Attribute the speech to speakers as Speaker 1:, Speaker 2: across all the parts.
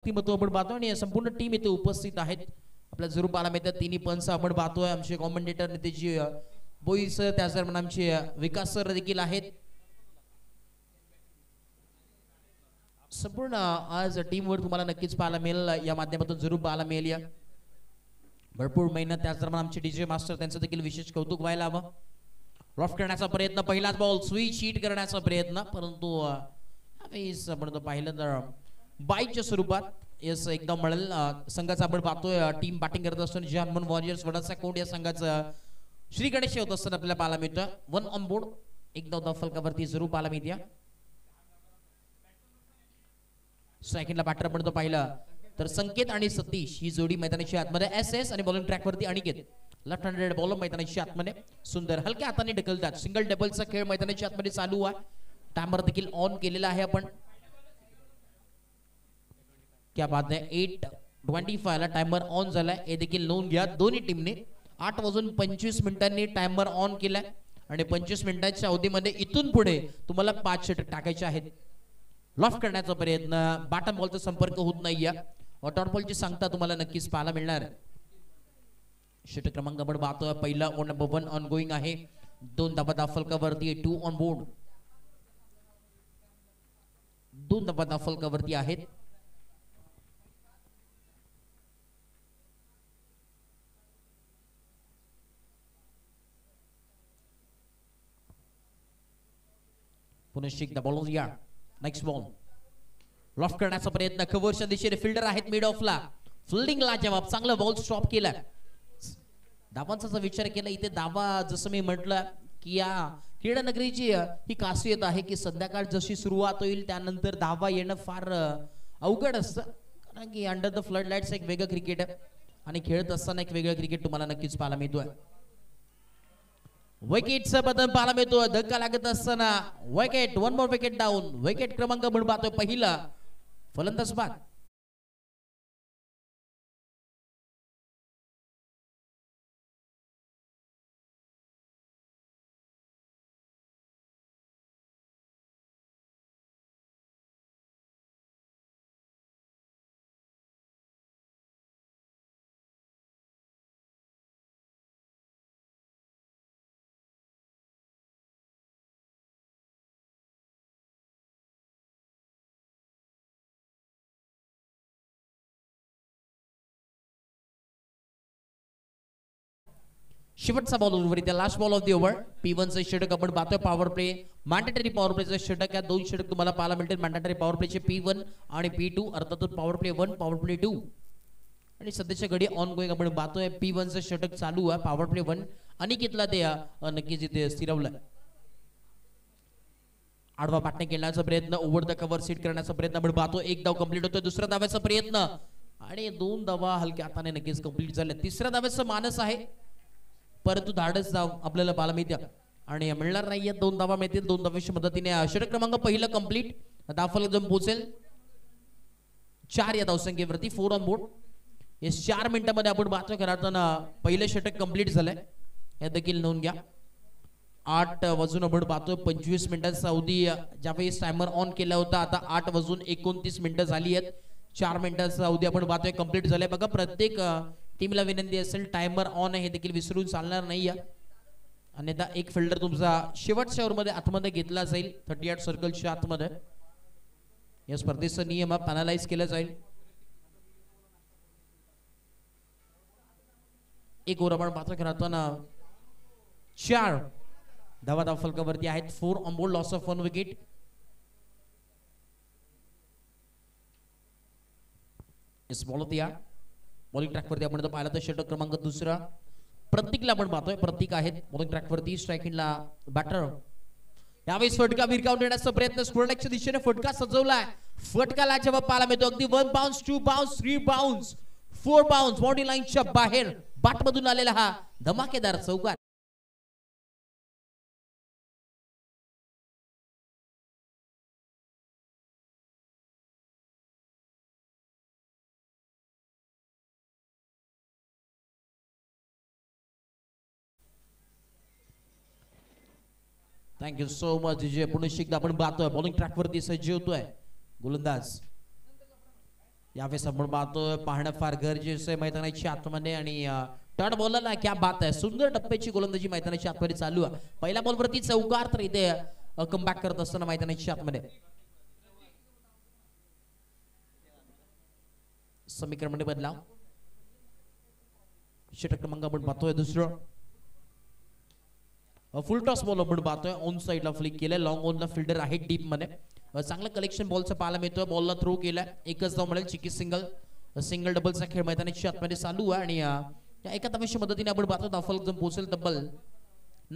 Speaker 1: व्यक्तिमत्व आपण पाहतो आणि संपूर्ण टीम इथे उपस्थित आहेत. आपल्या जरूर पाहायला मिळतात तिन्ही पंच आपण पाहतोय. आमचे कॉमेंटेटर नितेशजी बोई सर, त्याच दरम्यान आमचे विकास सर देखील आहेत. संपूर्ण आज टीमवर तुम्हाला नक्कीच पाहायला मिळेल, या माध्यमातून जरूर पाहायला मिळेल. या भरपूर मेहनत, त्याच दरम्यान आमचे डीजे मास्टर त्यांचं देखील विशेष कौतुक व्हायला हवं. रॉफ करण्याचा प्रयत्न, पहिलाच बॉल स्विच हिट करण्याचा प्रयत्न, परंतु आपण पाहिलं तर बाईकच्या स्वरूपात यस एकदम मिळेल. संघाचा आपण पाहतोय टीम बॅटिंग करत असताना जे हनुमान वॉरियर्स वडाचा कोंड या संघाचं श्री गणेश होत असताना आपल्याला पाहायला मिळतं. वन ऑन बोर्ड, एक धाव फलकावरती जरूर पाहायला मिळते. सेकंडला बॅटर आपण तो पाहिला तर संकेत आणि सतीश ही जोडी मैदानाची आतमध्ये. एस आणि बॉलिंग ट्रॅक वरती अनिकेत लेफ्ट हँडेड बॉलर मैदानाची आतमध्ये. सुंदर हलक्या हाताने ढकलतात. सिंगल डबलचा खेळ मैदानाची आतमध्ये चालू आहे. टायमर देखील ऑन केलेला आहे आपण. क्या बात आहे. 8:25 ला टायमर ऑन झालाय, हे देखील नोंद घ्या. दोन्ही टीमने 8:25 मिनिटांनी टायमर ऑन केलाय आणि 25 मिनिटांच्या अवधीमध्ये इथून पुढे तुम्हाला 5 षटक टाकायचे आहेत. लॉफ करण्याचा प्रयत्न, बॉटम बॉलचा संपर्क होत नाहीये. डॉट बॉलची सांगता तुम्हाला नक्कीच पाहायला मिळणार. षटक क्रमांक आपण पाहतोय पहिला ऑन नंबर 1 ऑन गोइंग आहे. 2 धावा फलकावरती, 2 ऑन बोर्ड. 2 धावा फलकावरती आहेत. पुनश्च एकदा बॉल या. नेक्स्ट बॉल लॉफ करण्याचा प्रयत्न, कव्हरच्या दिशेने फिल्डर आहेत मिड ऑफला. फिल्डिंगला जवाब, चांगला बॉल स्टॉप केला. धावांचा विचार केला इथे धावा, जसं मी म्हटलं की या क्रीडा नगरीची ही खासियत आहे की संध्याकाळ जशी सुरुवात होईल त्यानंतर धावा येणं फार अवघड असतं, कारण की अंडर द फ्लड लाईट्स एक वेगळं क्रिकेट आहे आणि खेळत असताना एक वेगळं क्रिकेट तुम्हाला नक्कीच पाहायला मिळतोय. विकेटचा बदल पाहायला मिळतोय. धक्का लागत असताना wicket, one more wicket down. Wicket क्रमांक म्हणून पाहतोय पहिला फलंदाज बाद. शेवटचा ball over, last ball of the over. P1चं षटक आपण पाहतोय. पॉवर प्ले, मॅन्डेटरी पॉवर प्लेचं षटक, या 2 षटक तुम्हाला पाहायला मिळतील. मॅन्डेटरी पॉवर प्लेचे P1 आणि P2, अर्थातच पॉवर प्ले 1, पॉवर प्ले 2. आणि सध्याच्या घडी ऑन गोइंग आपण पाहतोय. P1चं षटक चालू आहे, पॉवर प्ले 1. अनिकेतला ते नक्कीच इथे स्थिरवलं. आडवा पाटणे खेळण्याचा प्रयत्न, ओव्हर द कव्हर सीट करण्याचा प्रयत्न आपण पाहतो. 1 धाव कंप्लीट होतोय. दुसऱ्या धाव्याचा प्रयत्न आणि 2 धावा हलक्या हाताने नक्कीच कंप्लीट झाल्या. तिसऱ्या धाव्याचा मानस आहे, परंतु धाडस धाव आपल्याला पाहायला मिळते आणि मिळणार नाहीये. 2 धावा मिळतील. 2 धावांच्या मदतीने षटक क्रमांक पहिला कंप्लीट. धावफलक जम पोहोचेल 4 या धावसंख्येवरती. 4 ऑन बोर्ड. या 4 मिनिटांमध्ये आपण पाहतोय खरं पहिलं षटक कंप्लीट झालंय, हे देखील नोंद घ्या. 8 वाजून आपण पाहतोय 25 मिनिटांचा अवधी ज्यावेळी टायमर ऑन केला होता, आता 8 वाजून 29 मिनिटं झाली आहेत. 4 मिनिटांचा अवधी आपण पाहतोय कंप्लीट झालाय. बघा, प्रत्येक टीमला विनंती असेल टायमर ऑन आहे हे देखील विसरून चालणार नाही. अन्यथा एक फिल्डर तुमचा शेवटच्या ओव्हरमध्ये आतमध्ये घेतला जाईल, 38 सर्कलच्या आतमध्ये. या स्पर्धेचा नियम पॅनलाइज केला जाईल. एक ओव्हर आपण पाहतो खेळताना 4 धावा फलकावरती आहेत. 4 on board, loss of 1 wicket. इस ball of the bowling track वरती आपण पाहिलं तर षटक क्रमांक दुसरा प्रतीकला आपण पाहतोय. प्रतीक आहेत बॉलिंग ट्रॅक वरती. स्ट्रायकिंगला बॅटर. यावेळेस फटका भिरकावून देण्याचा प्रयत्न, स्क्वेअरच्या दिशेने फटका सजवलाय. फटकाला जवाब पाहायला मिळतो. अगदी 1 bounce, 2 bounce, 3 bounce, 4 bounce. Body लाईनच्या बाहेर बॅट मधून आलेला हा धमाकेदार चौकार. Thank you so much DJ. पुन्हा एकदा आपण पाहतोय बॉलिंग ट्रॅक वरती सज्ज होतोय गोलंदाज. यावेळेस आपण पाहतोय पाहणं फार गरजेचं आहे मैदानाच्या आतमध्ये आणि टर्न बॉलला क्या बात आहे सुंदर टप्प्याची गोलंदाजी मैदानाच्या आतमध्ये चालू आहे पहिल्या बॉलवरती चौकार तर इथे कमबॅक करत असताना मैदानाच्या आतमध्ये समीकरण मध्ये बदलाव षटक क्रमांक आपण पाहतोय दुसरं फुल टॉस बॉल आपण पाहतोय ऑन साइडला फ्लिक केलंय लॉंग ऑनला फिल्डर आहे डीप मध्ये चांगलं कलेक्शन बॉलचं पाहायला मिळतोय बॉलला थ्रो केलाय एकच धाव मिळेल चिकी सिंगल डबलचा खेळ मैदानाच्या आतमध्ये चालू आहे आणि या एका धावेच्या मदतीने आपण पाहतो धावफलक जर पोहोचेल तब्बल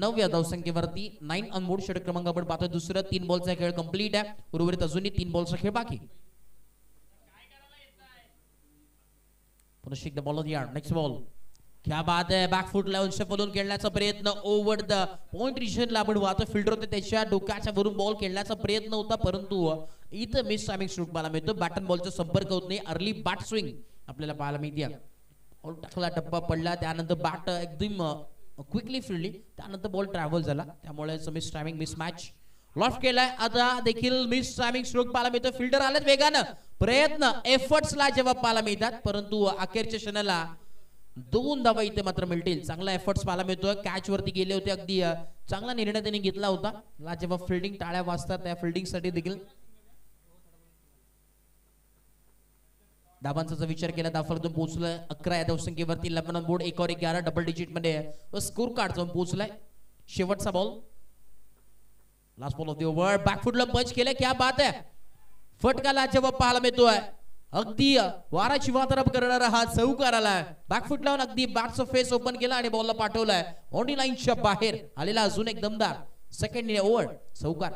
Speaker 1: 9व्या धावसंख्येवरती 9 ऑन बोर्ड षटक क्रमांक आपण पाहतोय दुसरं 3 बॉलचा खेळ कंप्लीट आहे उर्वरित अजूनही 3 बॉलचा खेळ बाकी पुन्हा एकदा बॉल यार नेक्स्ट बॉल क्या बात आहे बॅक फूट लावून शफलून खेळण्याचा प्रयत्न ओव्हर द पॉइंट रिजनला आपण वाहतो फिल्डर होते त्याच्या डोक्याच्या वरून बॉल खेळण्याचा प्रयत्न होता परंतु इथं मिस टायमिंग स्ट्रोक पाहायला मिळतो बॅटन बॉलचा संपर्क होत नाही अर्ली बॅट स्विंग आपल्याला पाहायला मिळते बॉल टाकला टप्पा पडला त्यानंतर बॅट एकदम क्विकली फिरली त्यानंतर बॉल ट्रॅव्हल झाला त्यामुळे miss timing miss match loft केलाय आता देखील मिस टायमिंग स्ट्रोक पाहायला मिळतो फिल्डर आलेत वेगानं प्रयत्न एफर्ट्सला जेव्हा पाहायला मिळतात परंतु अखेरच्या क्षणाला 2 धावा इथे मात्र मिळतील चांगला एफर्ट्स पाहायला मिळतोय कॅच वरती गेले होते अगदी चांगला निर्णय त्यांनी घेतला होता ला जेव्हा फिल्डिंग टाळ्या वाजतात त्या फिल्डिंग साठी देखील धाबांचा जर विचार केला धावफलक पोहोचलाय 11 या धावसंख्येवरती 11 ऑन बोर्ड 1 और 11 डबल डिजिट मध्ये स्कोर कार्ड जाऊन पोहोचलाय शेवटचा ball last ball of the over बॅकफुटला पंच केलं क्या बात आहे फटकाला जेव्हा पाहायला मिळतोय अगदी वाराची वातरप करणारा हा चौकार आलाय बॅकफुट लावून अगदी बॅटचा फेस ओपन केला आणि बॉलला पाठवलाय ऑन लाईनच्या बाहेर आलेला अजून एक दमदार सेकंड ओव्हर चौकार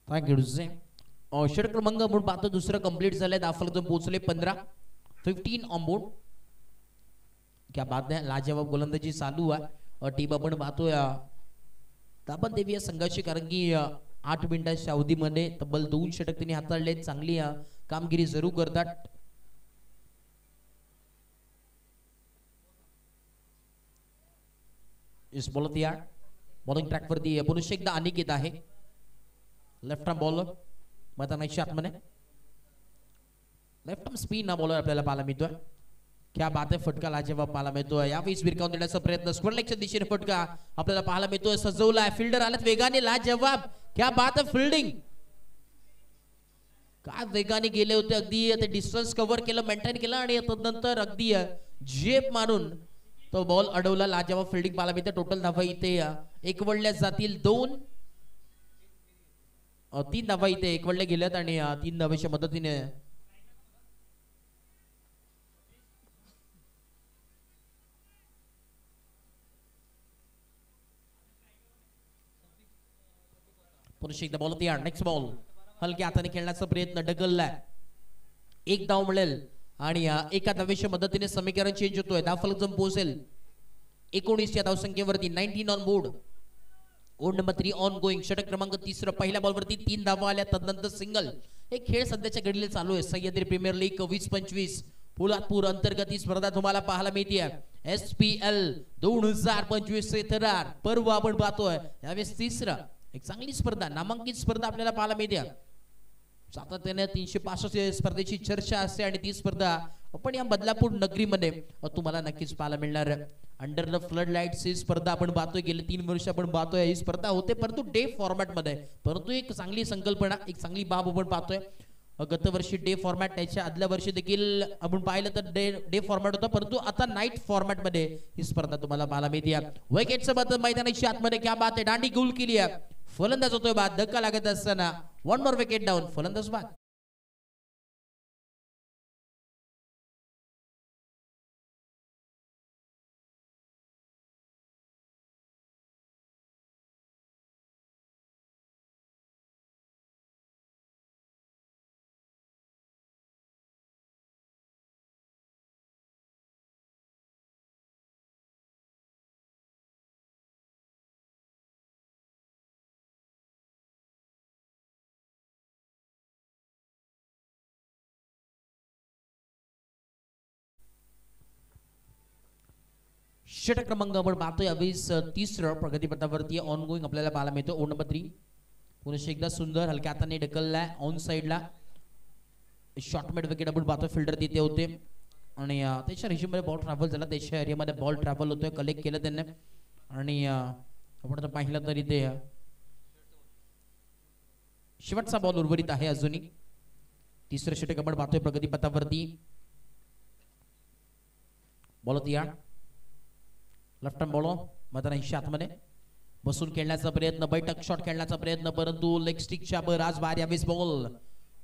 Speaker 1: थँक्यू षटक क्रमांक आपण पाहतो दुसरं कंप्लीट झालंय धावफलक पोहोचले 15 ऑन बोर्ड क्या बात आहे लाजवाब गोलंदाजी चालू आहे टीम आपण पाहतोय तापन देवी या संघाची कारण की 8 मिनिटाच्या अवधीमध्ये तब्बल 2 षटक त्यांनी हाताळले चांगली कामगिरी जरूर करतात इस बॉल या बॉलिंग ट्रॅक वरती पुन्हा एकदा अनिकेत आहे लेफ्ट आर्म बॉलर मैदानाच्या आतमध्ये लेफ्ट आर्म स्पिन हा बॉलर आपल्याला पाहायला मिळतोय क्या बात आहे फटका लाजवाब पाहायला मिळतोय यावेळेस विरकावून देण्याचा प्रयत्न स्क्वेअर लेगच्या दिशेने फटका आपल्याला पाहायला मिळतोय सजवलाय फिल्डर आलेत वेगाने लाजवाब क्या बात आहे फिल्डिंग काय वेगाने गेले होते अगदी ते डिस्टन्स कव्हर केलं मेंटेन केलं आणि तदनंतर अगदी जेप मारून तो बॉल अडवला लाजवाब फिल्डिंग पाहायला मिळते टोटल धावा इथे एक वळल्या जातील 3 धावा इथे एक वळले गेल्यात आणि 3 धावेच्या मदतीने पुन्हा एकदा बॉल तयार नेक्स्ट बॉल हलक्या हाताने खेळण्याचा प्रयत्न ढकललाय एक धाव मिळेल आणि एका धावेच्या मदतीने समीकरण चेंज होतोय धावफलक जम पोहोचेल 19 या धावसंख्येवरती 19 on board over number 3 on going षटक क्रमांक 3 पहिल्या बॉलवरती 3 धावा आल्या तदनंतर सिंगल एक खेळ सध्याच्या घडीला चालू आहे सह्याद्री प्रीमियर लीग 20-25 पोलादपूर अंतर्गत ही स्पर्धा तुम्हाला पाहायला मिळते SPL 2025 चे थरार पर्व आपण पाहतोय यावेळेस तिसरा एक चांगली स्पर्धा नामांकित स्पर्धा आपल्याला पाहायला मिळते सातत्याने 365 स्पर्धेची चर्चा असते आणि ती स्पर्धा आपण या बदलापूर नगरीमध्ये तुम्हाला नक्कीच पाहायला मिळणार अंडर द फ्लड लाईट्स ही स्पर्धा आपण पाहतोय गेले 3 वर्ष आपण पाहतोय ही स्पर्धा होते परंतु डे फॉर्मॅट मध्ये परंतु एक चांगली संकल्पना एक चांगली बाब आपण पाहतोय गत वर्षी डे फॉर्मॅट त्याच्या आदल्या वर्षी देखील आपण पाहिलं तर डे फॉर्मॅट होता परंतु आता नाईट फॉर्मॅट मध्ये ही स्पर्धा तुम्हाला पाहायला मिळते विकेटचं बदल मैदानाची आतमध्ये क्या बात आहे दांडी गोल केली फलंदाज होतोय बाद धक्का लागत असताना 1 मोर विकेट डाऊन फलंदाज बाद षटक क्रमांक आपण पाहतोय 23 प्रगतीपथावरती ऑन गोईंग आपल्याला पाहायला मिळतो. ओढ नंबर 3 पुन्हा एकदा सुंदर हलक्या हाताने ढकललाय ऑन साइडला. शॉर्टमेट विकेट आपण पाहतोय. फिल्डर तिथे होते आणि त्याच्या रेषेमध्ये बॉल ट्रॅव्हल झाला. त्याच्या एरियामध्ये बॉल ट्रॅव्हल होतोय. कलेक्ट केलं त्यांनी आणि आपण पाहिलं तरी ते शेवटचा बॉल उर्वरित आहे अजूनही. तिसरं षटक आपण पाहतोय प्रगतीपथावरती. बॉल या लेफ्ट हँड बॉल मैदानाच्या आतमध्ये बसून खेळण्याचा प्रयत्न. बैठक शॉट खेळण्याचा प्रयत्न परंतु लेग स्टिकच्या बराच बाहेर यावेळेस बॉल.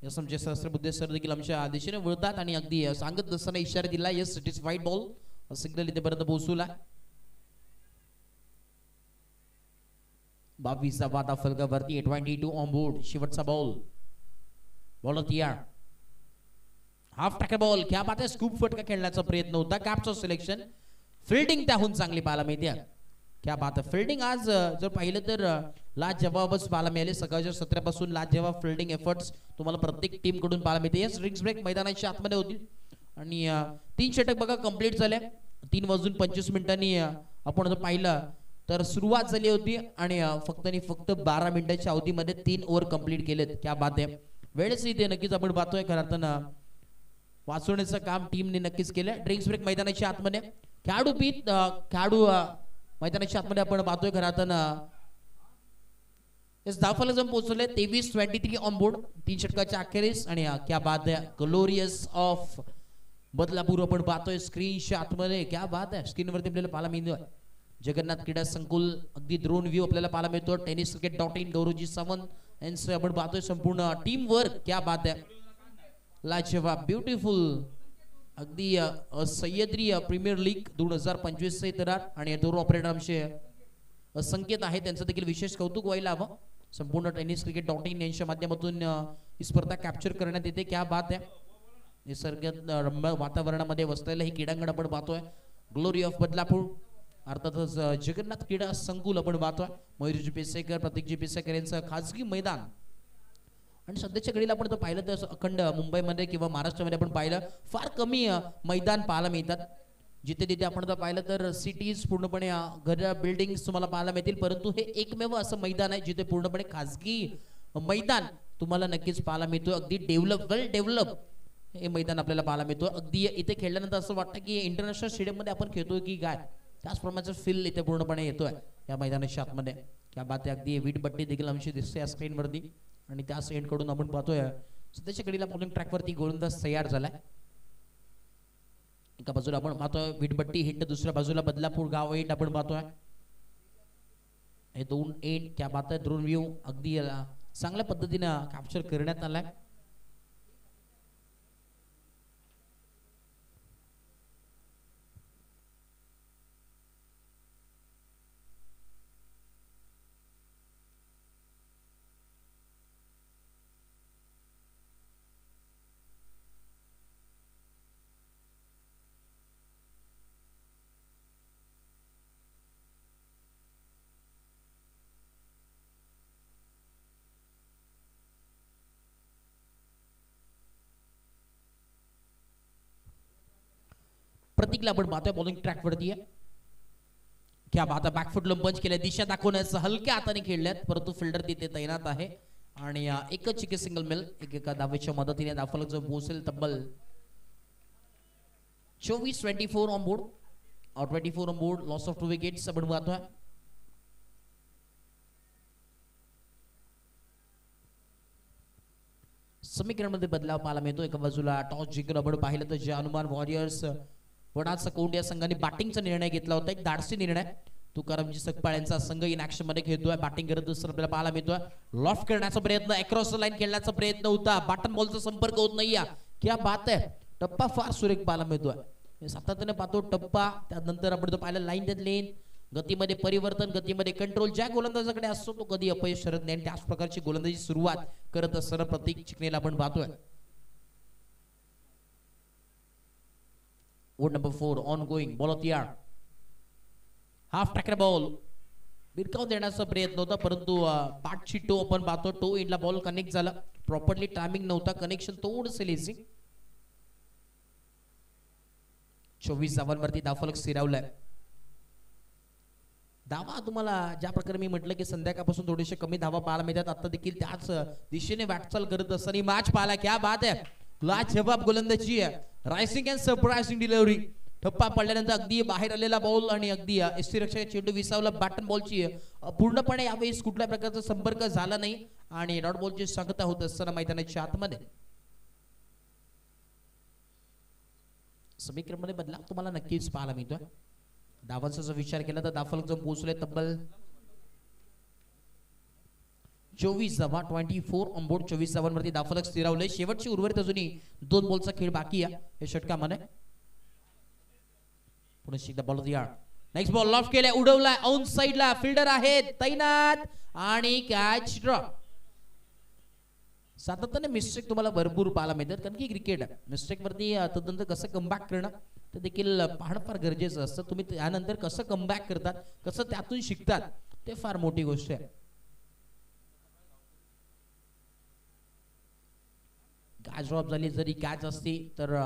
Speaker 1: यस आमचे सहस्त्रबुद्धे सर देखील आमच्या दिशेने वळतात आणि अगदी सांगत असताना इशारा दिला. Yes it is white ball. Signal इथे पर्यंत पोहोचला. 22 वादा फलकावरती 22 ऑन बोर्ड. शेवटचा बॉल. बॉल तयार. हाफ टॅकल बॉल. क्या बात आहे. स्कूप फटका खेळण्याचा प्रयत्न होता. कॅपचं सिलेक्शन. फिल्डिंग त्याहून चांगली पाहायला मिळते. क्या बात आहे. फिल्डिंग आज जर पाहिलं तर लाजवाबच पाहायला मिळाले. सकाळच्या सत्रापासून लाजवाब फिल्डिंग एफर्ट्स तुम्हाला प्रत्येक टीम कडून पाहायला मिळते. यस ड्रिंक्स ब्रेक मैदानाच्या आतमध्ये होती आणि 3 षटक बघा कंप्लीट झाले. 3:25 आपण जर पाहिलं तर सुरुवात झाली होती आणि फक्त 12 मिनिटाच्या अवधीमध्ये 3 ओव्हर कंप्लीट केलेत. क्या बात आहे. वेळेस इथे नक्कीच आपण पाहतोय खरं वाचवण्याचं काम टीमने नक्कीच केलं. ड्रिंक्स ब्रेक मैदानाच्या आतमध्ये खेळाडू मैदानाच्या आतमध्ये आपण पाहतोय खरं धावफलक जाऊन पोहोचले. 23-23 ऑन बोर्ड. 3 षटकाच्या अखेरीस आणि क्या बात आहे. ग्लोरियस ऑफ बदलापूर आपण पाहतोय स्क्रीनच्या आतमध्ये. क्या बात आहे. स्क्रीनवरती आपल्याला पाहायला मिळतोय जगन्नाथ क्रीडा संकुल. अगदी ड्रोन व्ह्यू आपल्याला पाहायला मिळतो. tenniscricket.in गौरवजी सावंत यांचं आपण पाहतोय संपूर्ण टीम वर्क. क्या बात आहे. लाजवाब ब्युटिफुल. अगदी सह्याद्री प्रीमियर लीग 2025 चे इतरार आणि दोन ऑपरेटर आमचे संकेत आहे त्यांचं देखील विशेष कौतुक व्हायला हवं. संपूर्ण tenniscricket.in यांच्या माध्यमातून ही स्पर्धा कॅप्चर करण्यात येते. क्या बात आहे. निसर्ग रम्य वातावरणामध्ये वसलेलं हे क्रीडांगण आपण पाहतोय. ग्लोरी ऑफ बदलापूर अर्थातच जगन्नाथ क्रीडा संकुल आपण पाहतोय. मयूरजी पेसेकर प्रतीकजी पेसेकर यांचं खाजगी मैदान आणि सध्याच्या घडीला आपण तर पाहिलं तर अखंड मुंबईमध्ये किंवा महाराष्ट्रामध्ये आपण पाहिलं फार कमी मैदान पाहायला मिळतात. जिथे तिथे आपण जर पाहिलं तर सिटीज पूर्णपणे घर बिल्डिंग्स तुम्हाला पाहायला मिळतील परंतु हे एकमेव असं मैदान आहे जिथे पूर्णपणे खाजगी मैदान तुम्हाला नक्कीच पाहायला मिळतो. अगदी वेल डेव्हलप हे मैदान आपल्याला पाहायला मिळतो. अगदी इथे खेळल्यानंतर असं वाटतं की इंटरनॅशनल स्टेडियम मध्ये आपण खेळतोय की काय. त्याचप्रमाणे फील इथे पूर्णपणे येतोय या मैदानाच्या आतमध्ये. क्या बात आहे. अगदी वीटपट्टी देखील आमची दिसते या स्क्रीनवरती आणि त्या सेंड कडून आपण पाहतोय सध्याच्या घडीला बॉलिंग ट्रॅकवरती गोलंदाज तयार झालाय. एका बाजूला आपण पाहतोय वीटपट्टी हिंड, दुसऱ्या बाजूला बदलापूर गाव एंड आपण पाहतोय. हे 2 एंड. क्या बात आहे. ड्रोन व्ह्यू अगदी चांगल्या पद्धतीने कॅप्चर करण्यात आलाय. प्रतीकला आपण पाहतोय बॉलिंग ट्रॅक वरती आहे. क्या बात आहे. बॅकफुट लंपंच केल्या दिशा दाखवण्याचं हलक्या हाताने खेळल्यात परंतु फिल्डर तिथे तैनात आहे आणि एकच चिके सिंगल मिल एका धावेच्या मदतीने धावफलक जो पोहोचेल तब्बल 24-24 on board. 24 on board. Loss of 2 wickets आपण पाहतोय. समीकरणमध्ये बदलाव पाहायला मिळतो. एका बाजूला टॉस जिंकून आपण पाहिलं तर जे हनुमान वॉरियर्स वडाचा कोंड या संघाने बॅटिंगचा निर्णय घेतला होता. एक धाडसी निर्णय. तुकारामजी सकपाळ यांचा संघ इन ऍक्शन मध्ये खेळतोय. बॅटिंग करत दुसरं आपल्याला पाहायला मिळतोय. लॉफ्ट करण्याचा प्रयत्न अक्रॉस द लाईन खेळण्याचा प्रयत्न होता. बॅटन बॉलचा संपर्क होत नाहीये. क्या बात आहे. टप्पा फार सुरेख पाहायला मिळतोय. सातत्याने पाहतो टप्पा. त्यानंतर आपण तो पाहिला लाईन देत लेन गतीमध्ये परिवर्तन गतीमध्ये कंट्रोल ज्या गोलंदाजाकडे असतो तो कधी अपयश ठरत नाही. त्याच प्रकारची गोलंदाजी सुरुवात करत असताना प्रतीक चिकनेला आपण पाहतोय. Over number 4 on going. Ball तयार. हाफ टॅकल बॉल. बिरकाव देण्याचा प्रयत्न होता परंतु पाठची टो आपण पाहतो. टो एंडला बॉल कनेक्ट झाला. प्रॉपरली टायमिंग नव्हता. कनेक्शन थोडंसं लेझी. 24 धावांवरती धावफलक स्थिरावलाय. धावा तुम्हाला ज्या प्रकारे मी म्हटलं की संध्याकाळपासून थोडेसे कमी धावा पाहायला मिळतात, आता देखील त्याच दिशेने वाटचाल करत असताना मॅच पाहायला क्या बात आहे. लाजवाब गोलंदाजी आहे, रायसिंग अँड सरप्राइजिंग डिलिव्हरी. ठप्पा पडल्यानंतर अगदी बाहेर आलेला बॉल आणि अगदी यष्टीरक्षक चेंडू विसावला. बॅटन बॉलची पूर्णपणे यावेळेस कुठल्या प्रकारचा संपर्क झाला नाही आणि डॉट बॉलची सांगता होत असताना मैदानाच्या आतमध्ये समीकरणमध्ये बदलाव तुम्हाला नक्कीच पाहायला मिळतोय. धावांचा जर विचार केला तर दाफलक जर पोहोचले तब्बल 24 धावा, 24 ऑन बोर्ड. 24 धावांवरती दाफलक स्थिरावले. शेवटची उर्वरित अजूनही 2 बॉलचा खेळ बाकी आहे या षटकामध्ये. पुन्हा एकदा बॉल दिया. नेक्स्ट बॉल लॉफ्ट केलाय, उडवलाय ऑन साइडला. फिल्डर आहेत तैनात आणि कॅच ड्रॉप. सातत्याने मिस्टेक तुम्हाला भरपूर पाहायला मिळतात, कारण की क्रिकेट मिस्टेक वरती तदनंतर कसं कमबॅक करणं ते देखील पाहणं फार गरजेचं असतं. तुम्ही त्यानंतर कसं कमबॅक करतात, कसं त्यातून शिकतात, ते फार मोठी गोष्ट आहे. कॅच ड्रॉप झाली, जरी कॅच असती तर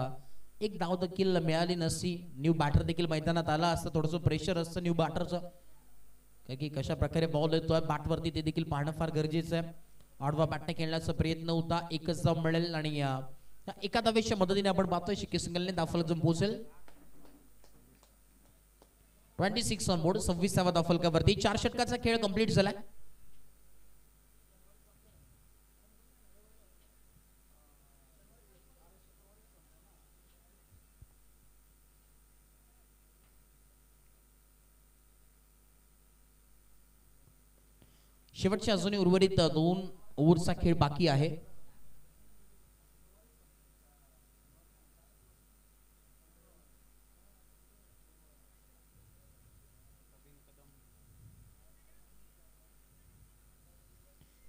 Speaker 1: एक धाव देखील मिळाली नसती. न्यू बॅटर देखील मैदानात आला असतं. थोडंसं प्रेशर असतं न्यू बॅटरचं, कारण की कशा प्रकारे बॉल येतोय बॅटवरती ते देखील पाहणं फार गरजेचं आहे. आडवा बॅटने खेळण्याचा प्रयत्न होता, एकच धाव मिळेल आणि एका धावेच्या मदतीने आपण पाहतोय शिक्के सिंगलने दाफलक जम पोहोचेल. 26 ऑन बोर्ड, 26वा दाफलकावरती. 4 षटकाचा खेळ कंप्लीट झालाय. शेवटच्या अजूनही उर्वरित 2 ओव्हरचा खेळ बाकी आहे.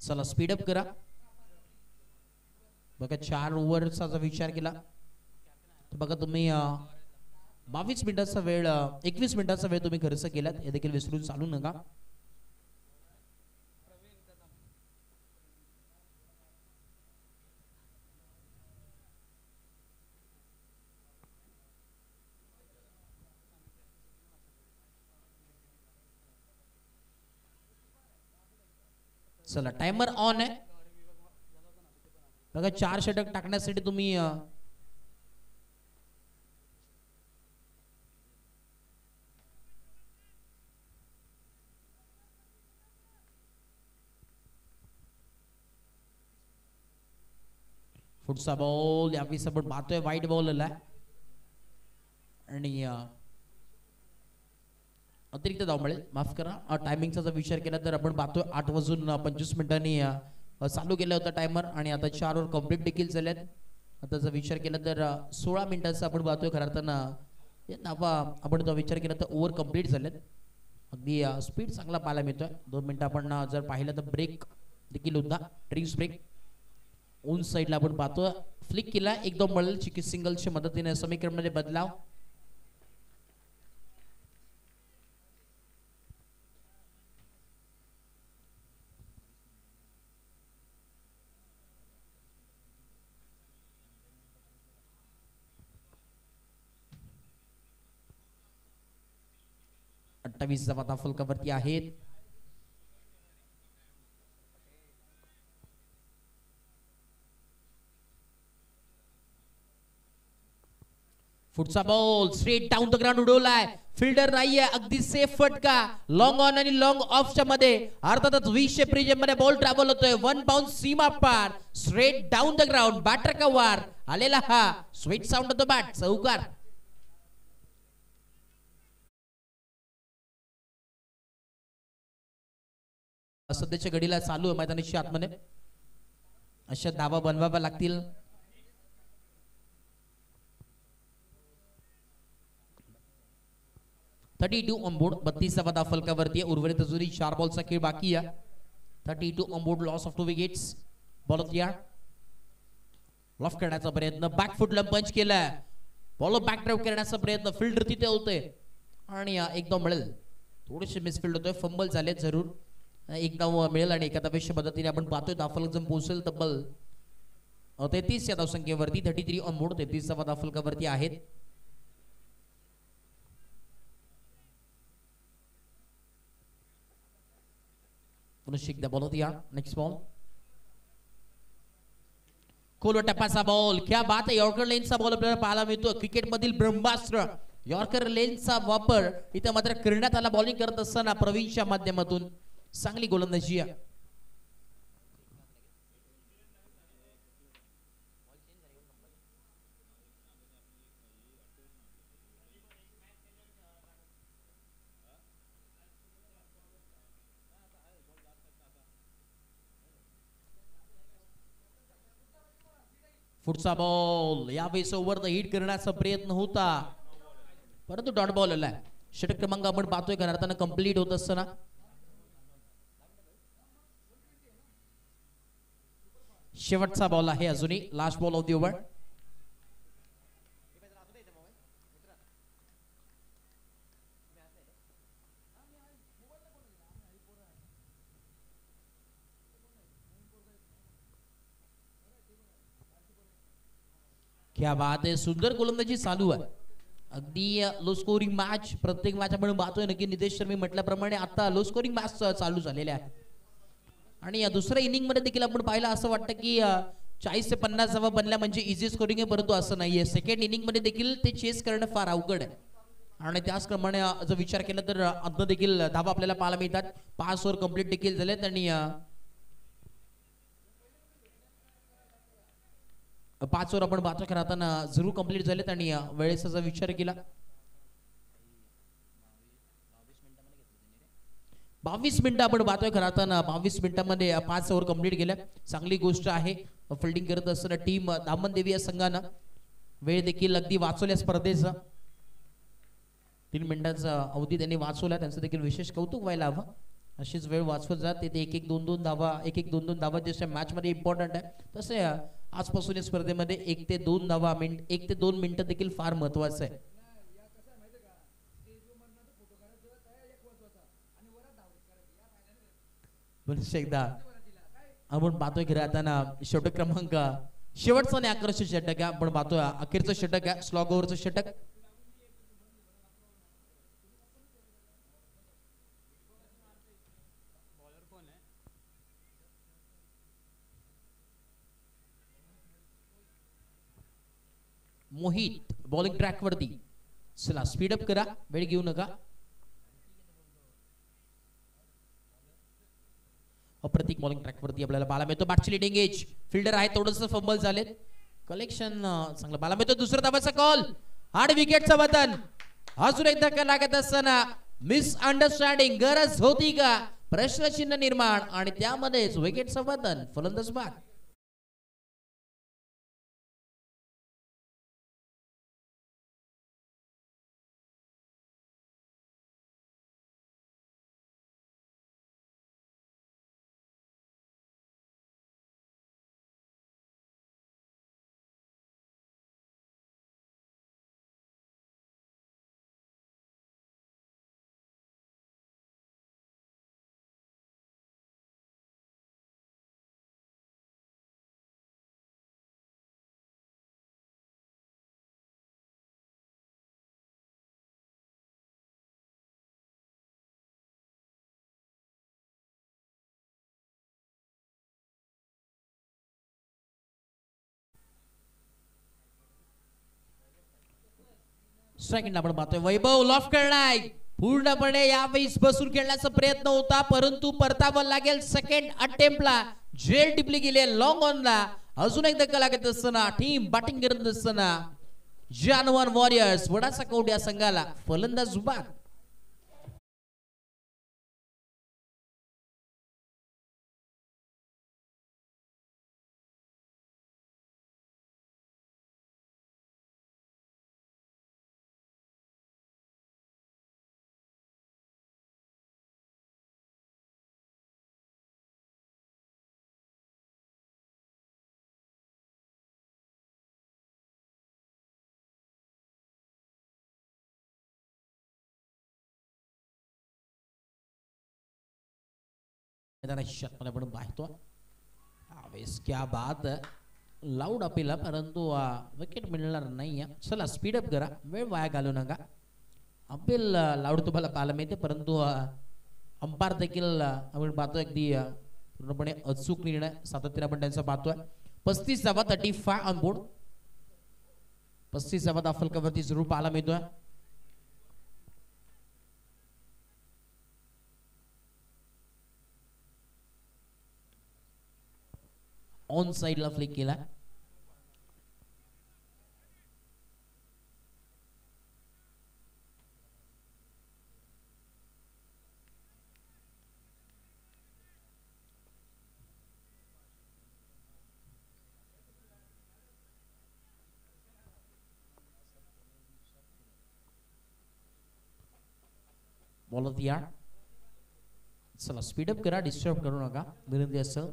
Speaker 1: चला स्पीड अप करा. बघा 4 ओव्हरचा जर विचार केला तर बघा तुम्ही 22 मिनिटाचा वेळ 21 मिनिटाचा वेळ तुम्ही खर्च केलात, हे देखील विसरून चालू नका. चला टाइमर ऑन आहे. बघा 4 षटक टाकण्यासाठी तुम्ही पुढचा बॉल यावेळेस आपण पाहतोय वाईट बॉल आलाय आणि अतिरिक्त धाव मिळेल. माफ करा, टायमिंगचा जर विचार केला तर आपण पाहतोय 8:25 मिनिटांनी चालू केला होता टायमर आणि आता 4 ओव्हर कंप्लीट देखील झाल्यात. आता जर विचार केला तर 16 मिनिटाचा आपण पाहतोय. खरं तर धावा आपण जर विचार केला तर ओव्हर कंप्लीट झालेत. अगदी स्पीड चांगला पाहायला मिळतोय. 2 मिनिटं आपण जर पाहिलं तर ब्रेक देखील होता, ड्रिंक्स ब्रेक. ऑन साइडला आपण पाहतोय फ्लिक केला, एकदम मिळेल चिकी सिंगलच्या मदतीने. समीकरणमध्ये बदलाव. चा दाफलकावरती आहेत. पुढचा ball straight down the ground उडवलाय. फिल्डर नाहीये, अगदी सेफ फटका. लॉंग ऑन आणि लॉंग ऑफच्या मध्ये अर्थातच 20 प्रिजम मध्ये बॉल ट्रॅव्हल होतोय. 1 बाउंड सीमा पार, straight down the ground. Batter cover आलेला हा sweet sound of the bat, चौकार. सध्याच्या घडीला चालू आहे मैदानाची आतमध्ये. अशा धावा बनवाव्या लागतील. $32 ऑन बोर्ड, 32वा दाफलकावरती. उर्वरित अजूनही 4 बॉलचा खेळ बाकी आहे. 32 on board, loss of 2 wickets. Ball तयार. लॉफ करण्याचा प्रयत्न, बॅक फुटला पंच केलाय. बॉल बॅक ड्राइव्ह करण्याचा प्रयत्न, फिल्डर तिथे होते आणि एकदम मिळेल. थोडेसे मिसफिल्ड होतोय, फंबल झाले जरूर. एक धाव मिळेल आणि एका धावेच्या मदतीने आपण पाहतोय दाफलक जम पोहोचेल तब्बल 33 या धावसंख्येवरती. 33 ऑन बोर्ड, 33वा दाफलकावरती आहेत. पुन्हा एकदा बॉल होती या नेक्स्ट बॉल खोलवर टप्पाचा बॉल क्या बात आहे यॉर्कर लेनचा बॉल आपल्याला पाहायला मिळतो क्रिकेट मधील ब्रह्मास्त्र यॉर्कर लेनचा वापर इथे मात्र करण्यात आला बॉलिंग करत असताना प्रवीणच्या माध्यमातून चांगली गोलंदाजी आहे पुढचा बॉल यावेळेस ओव्हर द हिट करण्याचा प्रयत्न होता परंतु डॉट बॉल आलाय षटक क्रमांक आपण पाहतोय का अर्थानं कंप्लीट होत असताना शेवटचा बॉल आहे अजूनही last ball of the over क्या बात आहे सुंदर गोलंदाजी चालू आहे अगदी लो स्कोरिंग मॅच प्रत्येक मॅच आपण पाहतोय नक्की नितेश शर्मा म्हटल्याप्रमाणे आता लो स्कोरिंग मॅच चालू झालेले आहे आणि या दुसऱ्या इनिंग मध्ये देखील आपण पाहिलं असं वाटतं की 40 ते 50 धावा बनल्या म्हणजे इझी स्कोरिंग आहे परंतु असं नाहीये सेकंड इनिंग मध्ये देखील ते चेस करणं फार अवघड आहे आणि त्याचप्रमाणे जर विचार केला तर आता देखील धावा आपल्याला पाहायला मिळतात 5 ओव्हर कंप्लीट देखील झालेत आणि 5 ओव्हर आपण पाहतो राहताना जरूर कंप्लीट झालेत आणि वेळेचा जर विचार केला 22 मिनिटं आपण पाहतोय राहताना 22 मिनिटांमध्ये 5 ओव्हर कंप्लीट केल्या चांगली गोष्ट आहे फिल्डिंग करत असताना टीम दामन देवी या संघानं वेळ देखील अगदी वाचवल्या स्पर्धेचा 3 मिनिटांचा अवधी त्यांनी वाचवला त्यांचं देखील विशेष कौतुक व्हायला हवं अशीच वेळ वाचवत जाते ते एक एक दोन दोन धावा जशा मॅच मध्ये इम्पॉर्टंट आहे तसे आजपासून या स्पर्धेमध्ये 1 ते 2 धावा 1 ते 2 मिनिटं देखील फार महत्वाचं आहे एकदा आपण पाहतोय की राहताना षटक क्रमांक शेवटचा आणि आकर्षक षटक आहे आपण पाहतोय अखेरचं षटक आहे स्लॉग ओव्हरचं षटक मोहित बॉलिंग ट्रॅक वरती चला स्पीड अप करा वेळ घेऊ नका अप्रतिक बॉलिंग ट्रॅक वरती आपल्याला बाला मिळतो बॅटची लीडिंग एज फिल्डर आहे थोडंसं फंबल झालेत कलेक्शन चांगलं बाला मिळतो दुसरा धावाचा कॉल आणि विकेटचं बटन अजून एक धक्का लागत असताना मिस अंडरस्टँडिंग गरज होती का प्रश्नचिन्ह निर्माण आणि त्यामध्येच विकेटचं बटन फलंदाज बाद सेकंड आपण पाहतोय वैभव लॉफ करणार पूर्णपणे यावेळेस बसून खेळण्याचा प्रयत्न होता परंतु परतावं लागेल सेकंड अटेम्प्टला जेल टिपली गेली लॉंग ऑनला अजून एक धक्का लागत असताना टीम बॅटिंग करत असताना जानवर वॉरियर्स वडाचा कौट या संघाला फलंदाज बाद आपण पाहतो क्या बात लाऊड अपिला परंतु विकेट मिळणार नाही चला स्पीड अप करा वेळ वाया घालू नका अपील लाऊड तुम्हाला पाहायला मिळते परंतु अंपायर देखील आपण पाहतोय अगदी पूर्णपणे अचूक निर्णय सातत्याने आपण त्यांचा पाहतोय. 35 धावा 35 ऑन बोर्ड. 35 धावा फलकावरती जरूर पाहायला मिळतोय. ऑन साइडला फ्लिक केला. Ball yard. चला स्पीडअप करा, डिस्टर्ब करू नका विनंती असेल.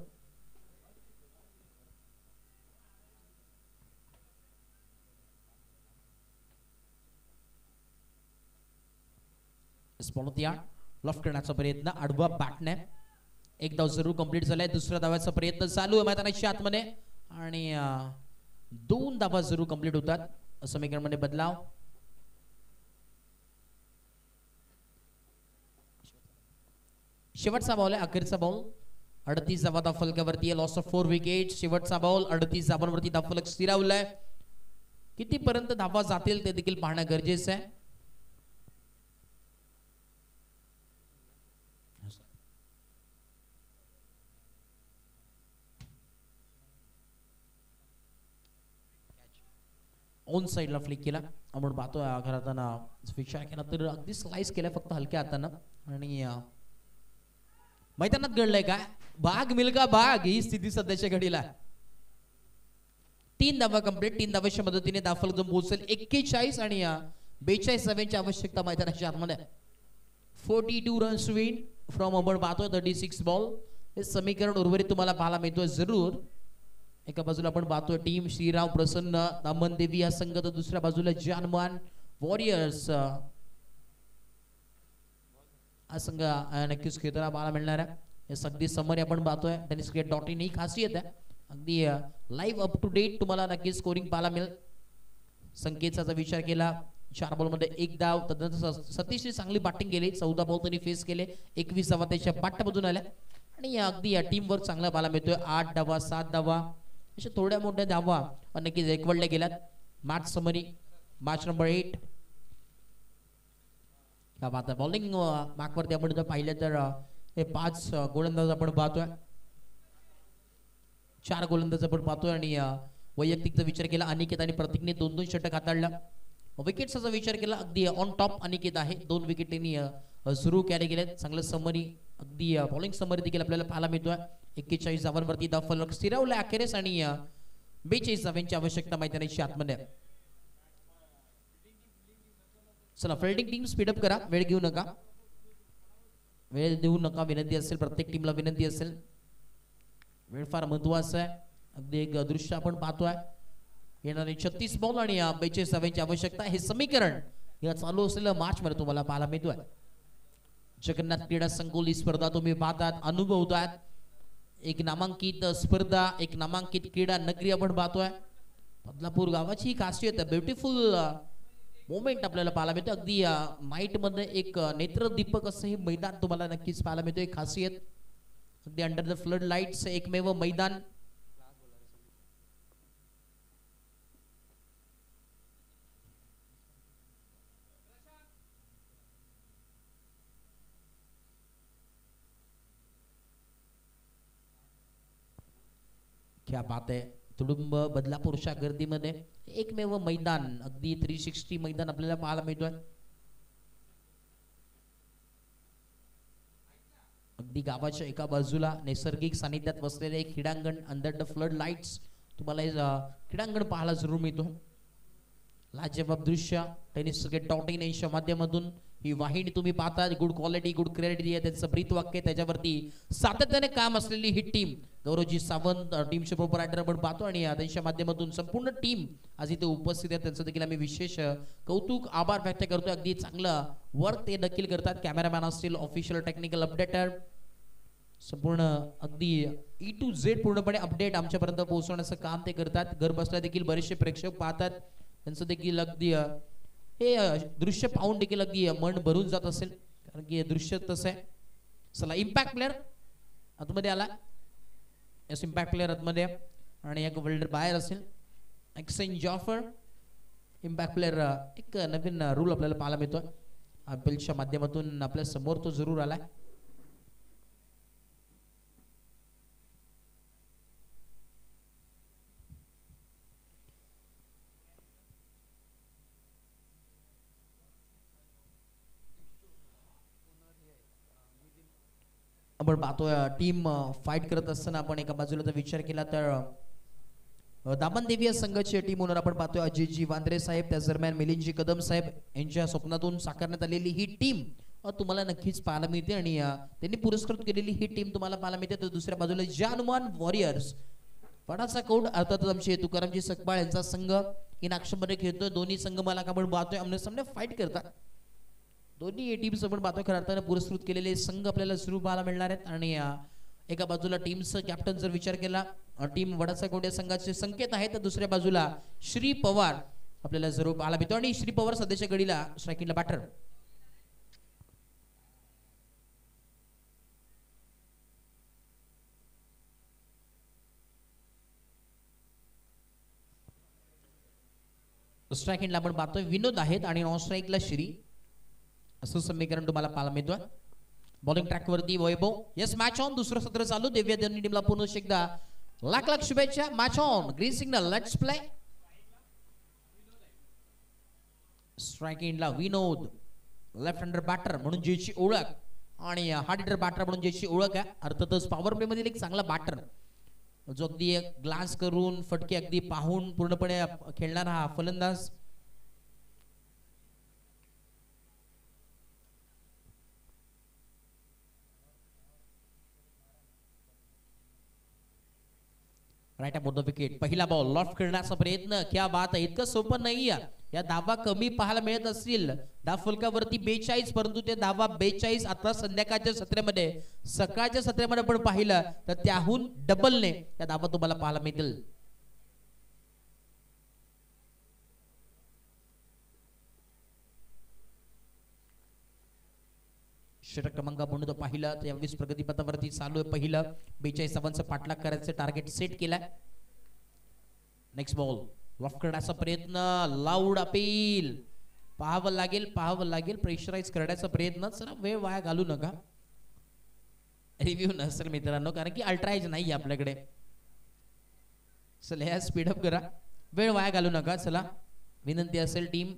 Speaker 1: लॉफ्ट करण्याचा प्रयत्न आडवा बॅटने. एक धाव जरूर कंप्लीट झालाय. दुसऱ्या धावाचा प्रयत्न चालू आहे मैदानाच्या आतमध्ये आणि 2 धावा जरूर कंप्लीट होतात. समीकरणमध्ये बदलाव. शेवटचा बॉल आहे, अखेरचा बॉल. 38 धावा फलकावरती. Loss of 4 wicket. शेवटचा बॉल. 38 धावांवरती धावफलक स्थिरावलाय. कितीपर्यंत धावा जातील ते देखील पाहणं गरजेचं आहे. ऑन साइडला फ्लिक केला. आपण पाहतोय घराताना विचार केला तर अगदी स्लाइस केलाय फक्त हलक्या हातानं. आणि मैदानात घडलंय काय, भाग मिल्का भाग ही स्थिती सध्याच्या घडीला. 3 धावा कंप्लीट. 3 धावांच्या मदतीने दाफल जो पोहोचेल 41 आणि 42 धावांची आवश्यकता मैदानाच्या आतमध्ये. 42 रन्स विन फ्रॉम आपण पाहतोय 36 बॉल. हे समीकरण उर्वरित तुम्हाला पाहायला मिळतोय जरूर. एका बाजूला आपण पाहतोय टीम श्रीराम प्रसन्न दामन देवी हा संघ, तर दुसऱ्या बाजूला जानमान वॉरियर्स हा संघ नक्कीच खेळताना पाहायला मिळणार आहे. हे अगदी समरी आपण पाहतोय tenniscricket.in ही खासियत आहे, अगदी लाईव्ह अप टू डेट तुम्हाला नक्कीच स्कोरिंग पाहायला मिळेल. संकेतचा विचार केला 4 बॉलमध्ये 1 धाव. तदनंतर सतीशने चांगली बॅटिंग केली. 14 बॉल त्यांनी फेस केले. 21 धावा त्याच्या पाठमधून आल्या आणि अगदी या टीम वर्क चांगला पाहायला मिळतोय. 8 धावा 7 धावा अशा थोड्या मोठ्या धावा नक्कीच एकवडल्या गेल्यात. Match summary match number 8. आता बॉलिंग मार्कवरती आपण जर पाहिलं तर हे 5 गोलंदाज आपण पाहतोय. 4 गोलंदाज आपण पाहतोय आणि वैयक्तिकचा विचार केला अनिकेत आणि प्रतीकने 2-2 षटक हाताळला. विकेट्सचा विचार केला अगदी ऑन टॉप अनिकेत आहे. 2 विकेट त्यांनी सुरू कॅरी केलेत. चांगलं समरी अगदी बॉलिंग समरी देखील आपल्याला पाहायला मिळतोय. 41 धावांवरती धावफलक स्थिरावलाय अखेरीस आणि 42 धावांची आवश्यकता मैदानाच्या आतमध्ये. चला फिल्डिंग टीम स्पीडअप करा, वेळ घेऊ नका, वेळ देऊ नका विनंती असेल. प्रत्येक टीमला विनंती असेल. वेळ फार महत्वाचा आहे. अगदी एक दृश्य आपण पाहतोय. येणारे 36 बॉल आणि 42 धावांची आवश्यकता. हे समीकरण या चालू असलेल्या मार्च मध्ये तुम्हाला पाहायला मिळतोय. जगन्नाथ क्रीडा संकुल ही स्पर्धा तुम्ही पाहतात, अनुभवतात. एक नामांकित स्पर्धा, एक नामांकित क्रीडा नगरी आपण पाहतोय. बदलापूर गावाची खासियत आहे, ब्युटिफुल मोमेंट आपल्याला पाहायला मिळते. अगदी नाईट मध्ये एक नेत्रदीपक असं हे मैदान तुम्हाला नक्कीच पाहायला मिळतं. एक खासियत अगदी अंडर द फ्लड लाईट्स एकमेव मैदान. क्या बात आहे. तुडुंब बदलापूरच्या गर्दीमध्ये एकमेव मैदान, अगदी 360 मैदान आपल्याला पाहायला मिळतोय. अगदी गावाच्या एका बाजूला नैसर्गिक सानिध्यात बसलेले एक क्रीडांगण अंडर द फ्लड लाईट्स तुम्हाला हे क्रीडांगण पाहायला जरूर मिळतो. लाजवाब दृश्य tenniscricket.in यांच्या माध्यमातून ही वाहिनी तुम्ही पाहता. गुड क्वालिटी, गुड क्रेडिट आहे त्यांचं ब्रीथ वाक्य. त्याच्यावरती सातत्याने काम असलेली ही टीम. गौरवजी सावंत टीमचे प्रोपरायटर आपण पाहतो आणि त्यांच्या माध्यमातून संपूर्ण टीम आज इथे उपस्थित आहे. त्यांचं देखील आम्ही विशेष कौतुक आभार व्यक्त करतोय. अगदी चांगलं वर्क ते देखील करतात. कॅमेरामॅन असतील, ऑफिशियल टेक्निकल अपडेटर, संपूर्ण अगदी E to Z पूर्णपणे अपडेट आमच्यापर्यंत पोहोचवण्याचं काम ते करतात. घर बसल्या देखील बरेचसे प्रेक्षक पाहतात. त्यांचं देखील अगदी हे दृश्य पाहून देखील अगदी मन भरून जात असेल, कारण की हे दृश्य तसं आहे. चला इम्पॅक्ट प्लेअर आतमध्ये आला. एस इम्पॅक्ट प्लेअर आतमध्ये आणि एक वेल्डर बाहेर असेल. एक्सचेंज ऑफर इम्पॅक्ट प्लेअर एक नवीन रूल आपल्याला पाहायला मिळतोय. बिलच्या माध्यमातून आपल्या समोर तो जरूर आलाय. आपण पाहतोय टीम फाईट करत असताना आपण एका बाजूला जर विचार केला तर दामन देवी संघाची टीम ओनर आपण पाहतोय अजयजी वांद्रे साहेब. त्याच दरम्यान मिलिंदजी कदम साहेब यांच्या स्वप्नातून साकारण्यात आलेली ही टीम तुम्हाला नक्कीच पाहायला मिळते आणि त्यांनी पुरस्कृत केलेली ही टीम तुम्हाला पाहायला मिळते. तर दुसऱ्या बाजूला जानुमान वॉरियर्स वडाचा कौड अर्थातच आमचे तुकारामजी सकबाळ यांचा संघ इन ॲक्शनमध्ये खेळतोय. दोन्ही संघ मला आपण पाहतोय आमने सामने फाईट करतात. दोन्ही टीम्स आपण पाहतोय खऱ्या अर्थाने पुरस्कृत केलेले संघ आपल्याला सुरू पाहायला मिळणार आहेत. आणि एका बाजूला टीमचं कॅप्टन जर विचार केला टीम वडाचा कौड या संघाचे संकेत आहेत. तर दुसऱ्या बाजूला श्री पवार आपल्याला जरूर पाहायला मिळतो आणि श्री पवार सध्याच्या घडीला स्ट्रायकिंगला बॅटर. स्ट्रायकिंगला आपण पाहतोय विनोद आहेत आणि नॉन स्ट्राईकला श्री असं समीकरण तुम्हाला पाहायला मिळतोय. बॉलिंग ट्रॅक वरती वैभव. Yes match on. दुसरं सत्र चालू. दिव्या दोन्ही टीमला पुन्हा एकदा लाख लाख शुभेच्छा. Match on. Green signal. Let's play. स्ट्रायकिंगला विनोद लेफ्ट हँडर बॅटर म्हणून ज्याची ओळख आणि हार्ड हिटर बॅटर म्हणून ज्याची ओळख आहे. अर्थातच पॉवर प्ले मधील एक चांगला बॅटर जो अगदी ग्लास करून फटके अगदी पाहून पूर्णपणे खेळणारा हा फलंदाज. Right about the wicket. पहिला बॉल लॉफ्ट करण्याचा प्रयत्न. क्या बात आहे. इतकं सोपं नाही. या धावा कमी पाहायला मिळत असतील. धाव फलकावरती 42 परंतु ते धावा 42 आता संध्याकाळच्या सत्रामध्ये सकाळच्या सत्रामध्ये आपण पाहिलं तर त्याहून डबलने या धावा तुम्हाला पाहायला मिळतील. षटक क्रमांक म्हणून तो पाहिला तर 20 प्रगतीपथावरती चालू आहे. पहिलं 42 धावांचा पाठलाग करायचं टार्गेट सेट केलाय. नेक्स्ट बॉल लॉफ्ट करण्याचा प्रयत्न. Loud appeal. पाहावं लागेल प्रेशराईज करण्याचा प्रयत्न. जरा वेळ वाया घालू नका. रिव्ह्यू नसेल मित्रांनो कारण की अल्ट्राएज नाही आपल्याकडे. चला ह्या स्पीडअप करा. वेळ वाया घालू नका. चला विनंती असेल टीम.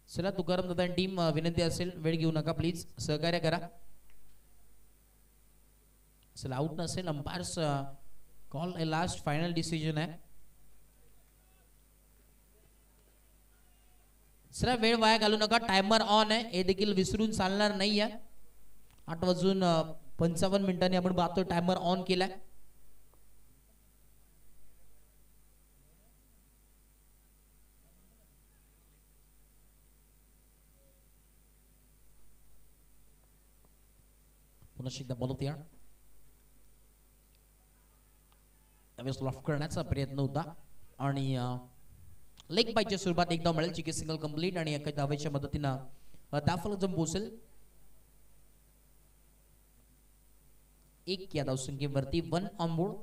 Speaker 1: चला तुकाराम दादा टीम विनंती असेल वेळ घेऊ नका प्लीज. सहकार्य करा. चला आउट नसेल. अंपायर्स कॉल ए लास्ट फायनल डिसिजन आहे. चला वेळ वाया घालू नका. टायमर ऑन आहे हे देखील विसरून चालणार नाही आहे. 8:55 आपण पाहतो टायमर ऑन केलाय. पुन्हा एकदा बॉल होत्या. त्यावेळेस लॉफ्ट करण्याचा प्रयत्न होता आणि लेग बायच्या स्वरूपात एकदा मिळेल. चिकी सिंगल कंप्लीट आणि एका धावेच्या मदतीनं दाफल जम पोहोचेल. एक या धावसंख्येवरती 1 ऑन बोर्ड.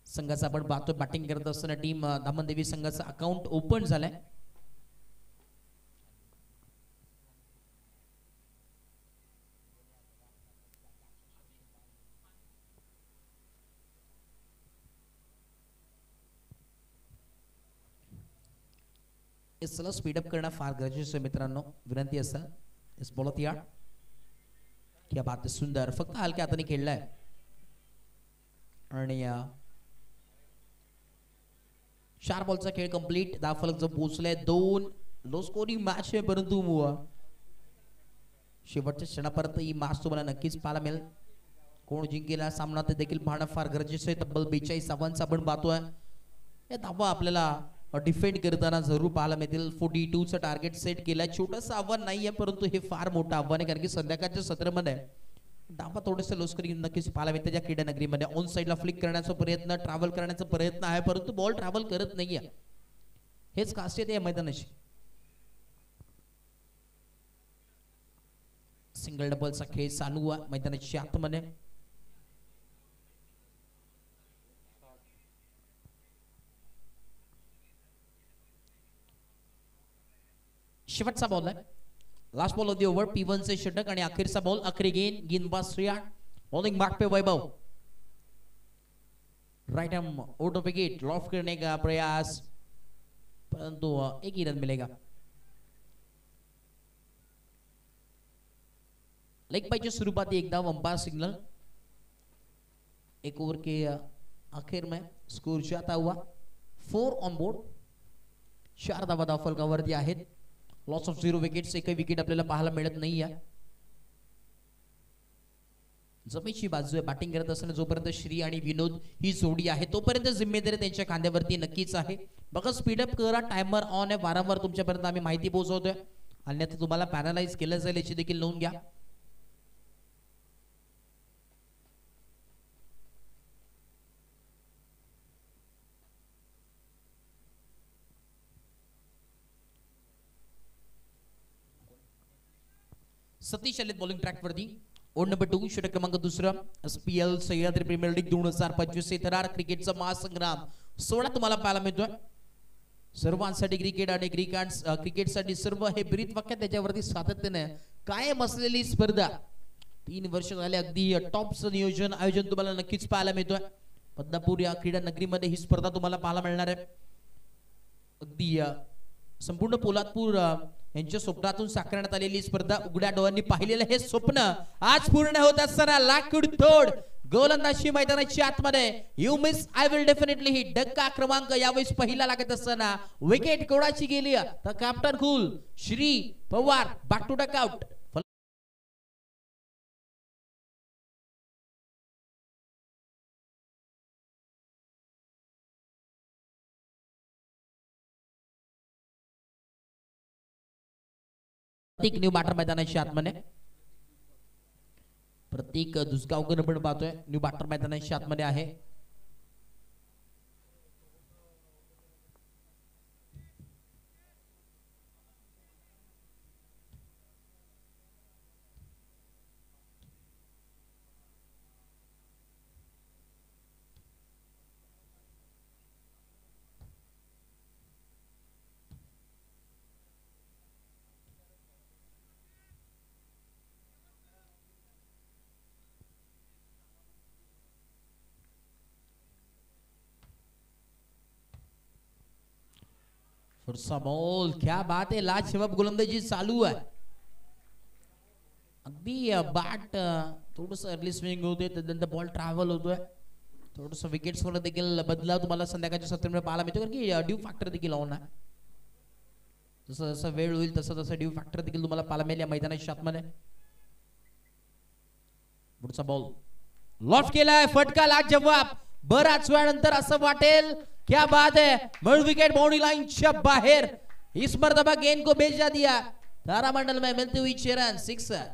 Speaker 1: संघाचा आपण पाहतोय बॅटिंग करत असताना टीम दामनदेवी संघाचा अकाउंट ओपन झालाय. इसला स्पीडअप करणं फार गरजेचं आहे मित्रांनो. विनंती असेल इस बॉलत या. क्या बात आहे. सुंदर. फक्त हलक्या हाताने खेळलाय आणि 4 बॉलचा खेळ कंप्लीट. दाफलक जो पोहोचलाय. 2 लो स्कोरिंग मॅच आहे परंतु शेवटच्या क्षणापर्यंत ही मॅच तुम्हाला नक्कीच पाहायला मिळेल. कोण जिंकेल हा सामना ते देखील पाहणं फार गरजेचं आहे. तब्बल 42 धावांचा आपण पाहतोय. या धावा आपल्याला डिफेंड करताना जरूर पाहायला मिळतील. 42चं टार्गेट सेट केलंय. छोटंसं आव्हान नाहीये परंतु हे फार मोठं आव्हान आहे कारण की संध्याकाळच्या सत्रामध्ये धावा थोडेसे लोस्करी नक्कीच पाहायला मिळते. त्या क्रीडा नगरीमध्ये ऑन साईडला फ्लिक करण्याचा प्रयत्न ट्रॅव्हल करण्याचा प्रयत्न आहे परंतु बॉल ट्रॅव्हल करत नाहीये. हेच खासियत आहे मैदानाची. सिंगल डबलचा खेळ चालू आहे मैदानाच्या आतमध्ये. शेवटचा बॉल आहे, last ball of the over. P1 चे षटक आणि अखेरचा बॉल. अखरी गेंदबाज श्रेया, बॉलिंग मार्क पे Vaibhav. Right arm out of wicket, loft करने का प्रयास, परंतु एक ही रन मिलेगा. लेग पाईच्या स्वरूपात एक धाव, अंपायर सिग्नल. एक ओवर के आखिर में स्कोर जाता हुआ 4 ऑन बोर्ड. 4 धावा धावफलकावरती आहेत. लॉस ऑफ 0 विकेट्स, एकही विकेट आपल्याला पाहायला मिळत नाही आहे. जमेची बाजू आहे बॅटिंग करत असताना. जोपर्यंत श्री आणि विनोद ही जोडी आहे तोपर्यंत जिम्मेदारी त्यांच्या खांद्यावरती नक्कीच आहे. बघा स्पीडअप करा, टायमर ऑन आहे, वारंवार तुमच्यापर्यंत आम्ही माहिती पोहोचवतोय, अन्यथा तुम्हाला पॅनलाइज केलं जाईल याची देखील नोंद घ्या. सतीश आलेत बॉलिंग ट्रॅक वरती. ओड नंबर 2, षटक क्रमांक 2. SPL सह्याद्री प्रीमियर लीग 2025 थरार क्रिकेटचा महासंग्राम 16 तुम्हाला पाहायला मिळतोय. सर्वांसाठी क्रिकेट आणि क्रिकेटसाठी सर्व हे ब्रीद वाक्य त्याच्यावरती सातत्याने कायम असलेली स्पर्धा. 3 वर्ष झाले अगदी टॉपचं नियोजन आयोजन तुम्हाला नक्कीच पाहायला मिळतोय. बदनापूर या क्रीडा नगरीमध्ये ही स्पर्धा तुम्हाला पाहायला मिळणार आहे. अगदी संपूर्ण पोलादपूर यांच्या स्वप्नातून साकारण्यात आलेली स्पर्धा. उघड्या डोळ्यांनी पाहिलेलं हे स्वप्न आज पूर्ण होत असताना लाकूड तोड गोलंदाजी मैदानाच्या आतमध्ये. You miss I will definitely hit. डक्का क्रमांक यावेळेस पहिला लागत असताना विकेट कोणाची गेली तर captain cool Shri Pawar back to duck out. प्रत्येक न्यू बॅटर मैदानाच्या आतमध्ये. प्रत्येक दुसगावकर आपण पाहतोय न्यू बॅटर मैदानाच्या आतमध्ये आहे. पुढचा बॉल, क्या बात आहे, लाजवाब गोलंदाजी चालू आहे. अगदी बॅट थोडस अर्ली स्विंग होते, त्यानंतर बॉल ट्रॅव्हल होतोय. थोडस विकेट्स वर देखील बदलाव तुम्हाला संध्याकाळच्या सत्रामध्ये पाहायला मिळतो, कारण की ड्यू फॅक्टर देखील ऑन आहे. जसं जसं वेळ होईल तसं तसं ड्यू फॅक्टर देखील तुम्हाला पाहायला मिळेल या मैदानाच्या आतमध्ये. पुढचा बॉल लॉफ्ट केलाय, फटका लाजवाब. बराच वेळानंतर असं वाटेल क्या बात है, मिड विकेट बाउंड्री लाइन च्या बाहर. इस मर्तबा गेंद को भेजा दिया, तारामंडल में मिलती हुई 6 रन, 6.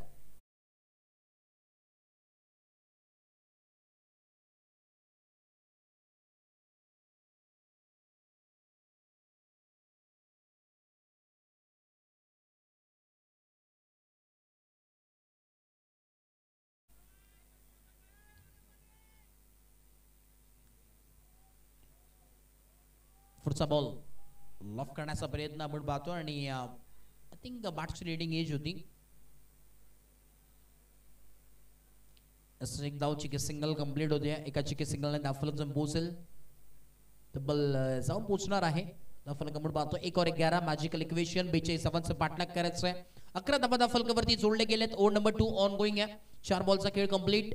Speaker 1: पुढचा बॉल लॉफ करण्याचा प्रयत्न आपण पाहतो आणि आय थिंक बॅट्सची लीडिंग एज होती. एक धाव चिके सिंगल कंप्लीट होते. एका चिके सिंगलने धावफलक जाऊन पोहोचेल, तब्बल जाऊन पोहोचणार आहे. धावफलक आपण पाहतो 1 और 11 मॅजिकल इक्वेशन. 42 धावांचा पाठलाग करायचा आहे. 11 धावा धावफलकावरती जोडले गेलेत. ओव्हर नंबर 2 ऑन गोइंग आहे. 4 बॉलचा खेळ कंप्लीट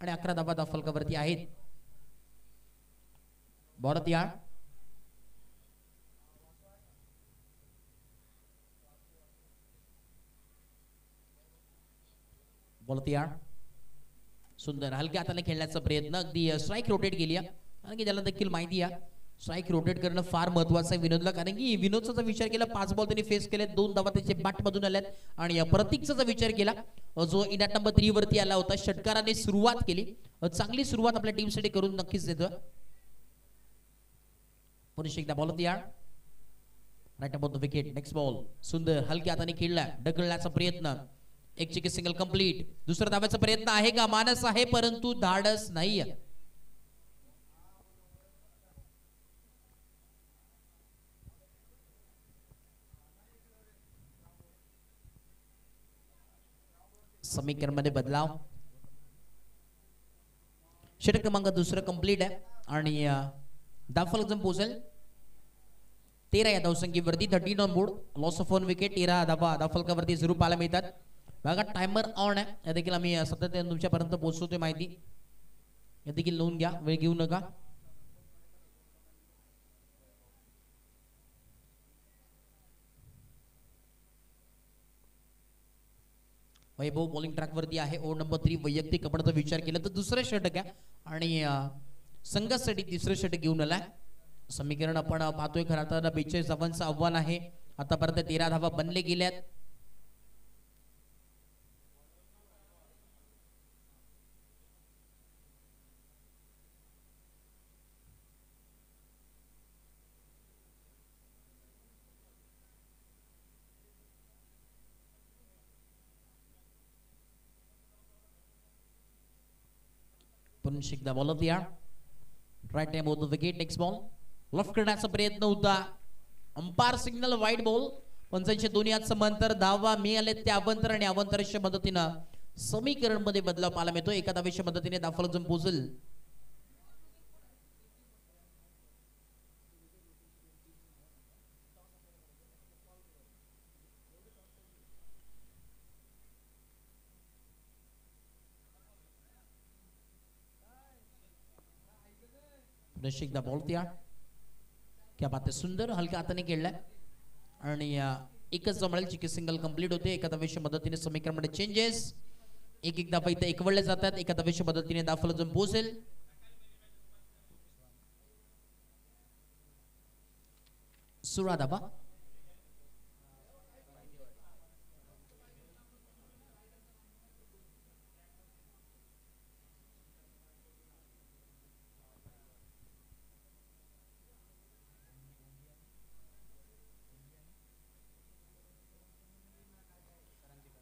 Speaker 1: आणि 11 धावा धावफलकावरती आहेत. भारत या सुंदर हलक्या हाताने खेळण्याचा प्रयत्न. अगदी स्ट्राईक रोटेट केली आहे, कारण की त्याला देखील माहिती आहे स्ट्राईक रोटेट करणं फार महत्वाचं आहे विनोदला. कारण की विनोदचा जर विचार केला 5 बॉल त्यांनी फेस केले, 2 धावा त्याचे बॅट मधून आल्यात. आणि प्रतीकचा जर विचार केला जो इनॅट नंबर 3 वरती आला होता, षटकाराने सुरुवात केली. चांगली सुरुवात आपल्या टीमसाठी करून नक्कीच देतोय. पुन्हा एकदा ball right about the wicket. Next ball सुंदर हलक्या हाताने खेळला, ढकलण्याचा प्रयत्न, एक चिकी सिंगल कंप्लीट. दुसरा धावाचा प्रयत्न आहे का, मानस आहे परंतु धाडस नाही. समीकरण मध्ये बदलाव. षटक क्रमांक दुसरं कंप्लीट आहे आणि दाफल जम पोहोचेल 13 या धावसंख्येवरती. 13 on board, loss of 1 wicket. 13 धावा दाफलकावरती 0 पाहायला मिळतात. बघा टायमर ऑन आहे, या देखील आम्ही सातत्याने तुमच्यापर्यंत पोहोचवतोय माहिती, या देखील नोंद घ्या, वेळ घेऊ नका. वैभव बॉलिंग ट्रॅक वरती आहे. ओव्हर नंबर 3 वैयक्तिक कपड्याचा विचार केला तर दुसरं षटक आहे आणि संघासाठी तिसरं षटक घेऊन आलाय. समीकरण आपण पाहतोय खरं तर 42 धावांचं आव्हान आहे. आतापर्यंत 13 धावा बनले गेल्यात. पुन्हा एकदा बॉल ऑफ राईट टाइम होतो विकेट. नेक्स्ट बॉल लॉफ्ट करण्याचा प्रयत्न होता, अंपायर सिग्नल वाईड बॉल. पंचांचे दोन्ही हात समांतर, धावा मिळाले त्या अवंतर आणि अवंतराच्या मदतीनं समीकरण मध्ये बदलाव पाहायला मिळतो. एका धावेच्या मदतीने दाफल जम पोहोचेल. एकदा बॉल त्या क्या बात आहे, सुंदर हलक्या हाताने खेळलाय आणि एकच जमळेल चिकी सिंगल कंप्लीट होते. एका धावेच्या मदतीने समीकरण मध्ये चेंजेस, एक धावा इथे एकवडले जातात. एका धावेच्या मदतीने दाफल जम पोहोचेल. सोळा धावा.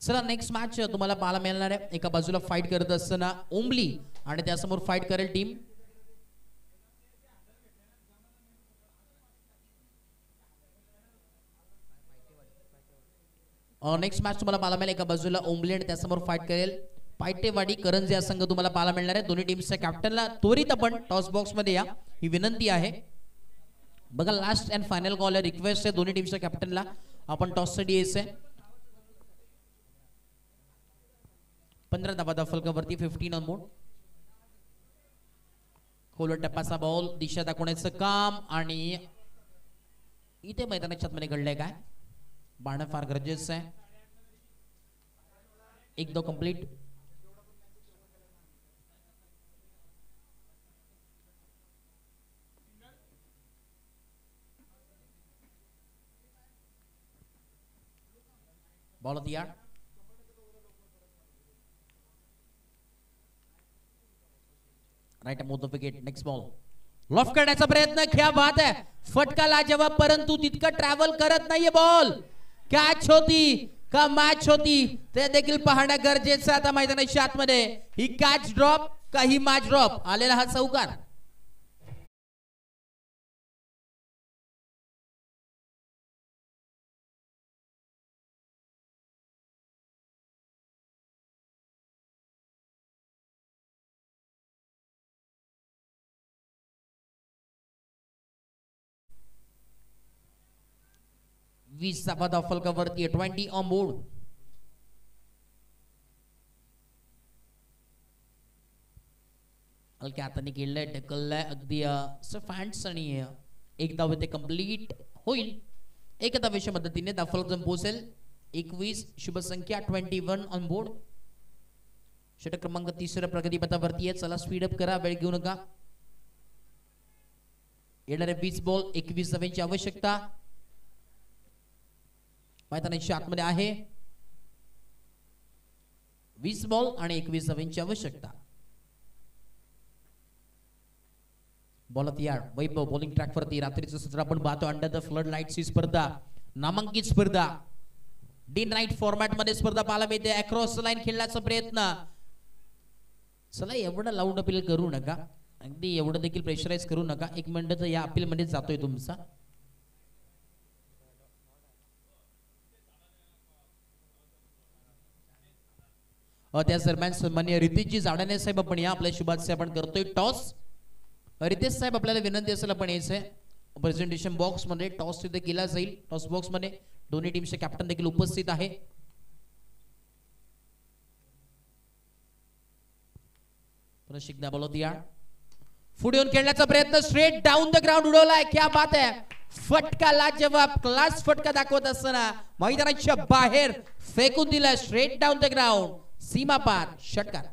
Speaker 1: चला नेक्स्ट मॅच तुम्हाला पाहायला मिळणार आहे. एका बाजूला फाईट करत असताना ओमली आणि त्यासमोर फाईट करेल टीम. नेक्स्ट मॅच तुम्हाला पाहायला मिळेल. एका बाजूला ओमली आणि त्यासमोर फाईट करेल पायटेवाडी करंजी हा संघ तुम्हाला पाहायला मिळणार आहे. दोन्ही टीमच्या कॅप्टनला त्वरित आपण टॉस बॉक्स मध्ये या, ही विनंती आहे. बघा लास्ट अँड फायनल कॉल आहे, रिक्वेस्ट आहे दोन्ही टीमच्या कॅप्टनला आपण टॉस साठी यायचंय. 15 धावा दाफलकावरती, 15 ऑन बोर्ड. खोलवर टप्पाचा बॉल, दिशा दाखवण्याचं काम आणि इथे मैदानाच्या आतमध्ये घडलंय काय, बाण फार गरजेचं आहे. एक दो complete. Ball of the yard. Right mod wicket. Next ball loft करण्याचा प्रयत्न, क्या बात आहे, फटका लाजवाब परंतु तितकं ट्रॅव्हल करत नाहीये बॉल. कॅच होती का मॅच होती ते देखील पाहणं गरजेचं आता मैदानाच्या आतमध्ये. ही कॅच ड्रॉप का ही मॅच ड्रॉप, आलेला हा चौकार. वीस धावा दाफलकावरती, 20 ऑन बोर्ड. हलक्या हाताने खेळलंय, ढकललंय अगदी फॅन्स आणि एक धाव ते कंप्लीट होईल. एक धावेच्या मदतीने दाफल जम पोहोचेल. 21 शुभ संख्या 21 ऑन बोर्ड. षटक क्रमांक 3 प्रगतीपथावरती आहे. चला स्पीड अप करा, वेळ घेऊ नका. येणारे 20 बॉल 21 धावांची आवश्यकता मैदानाच्या आतमध्ये आहे. 20 बॉल आणि 21 धावांची आवश्यकता. बॉल तयार वैभव बॉलिंग ट्रॅक वरती रात्रीचं सत्र आपण पाहतो अंडर द फ्लड लाईट्सची स्पर्धा नामांकित स्पर्धा डे नाईट फॉर्मॅट मध्ये स्पर्धा पाहायला मिळते अक्रॉस लाईन खेळण्याचा प्रयत्न चला एवढं लाऊड अपील करू नका अगदी एवढं देखील प्रेशराईज करू नका 1 मिनिट तर या अपील मध्ये जातोय तुमचा त्या दरम्यान सन्माननीय रितेशजी जाडाने साहेब आपण या आपल्या शुभाचे आपण करतोय टॉस रितेश साहेब आपल्याला विनंती असेल आपण यायचंय प्रेझेंटेशन बॉक्स मध्ये टॉस तिथे केला जाईल टॉस बॉक्स मध्ये दोन्ही टीमचे कॅप्टन देखील उपस्थित आहे प्रशिक्षक बोलवतीया पुढे येऊन खेळण्याचा प्रयत्न स्ट्रेट डाऊन द ग्राउंड उडवलाय क्या बात आहे फटका लाजवाब क्लास फटका दाखवत असताना मैदानाच्या बाहेर फेकून दिला स्ट्रेट डाऊन द ग्राउंड सीमा पार षटकार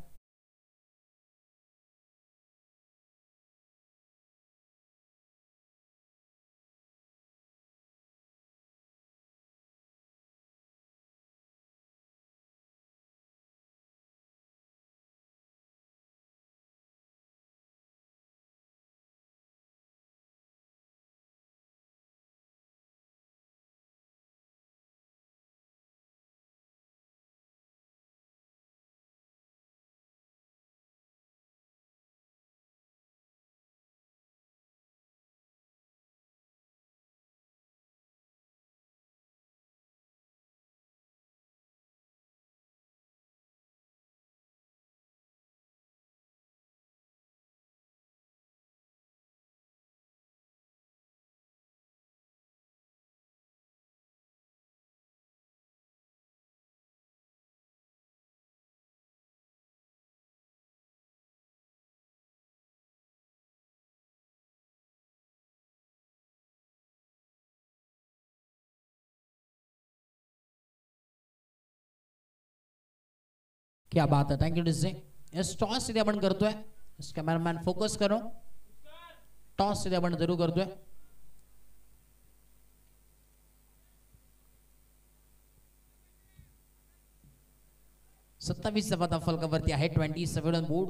Speaker 1: क्या बात है thank you DJ yes toss सीधे आपण करतोय कॅमेरामॅन फोकस करो टॉस सीधे आपण जरूर करतोय 27 धावा फलकावरती आहे 27 ऑन बोर्ड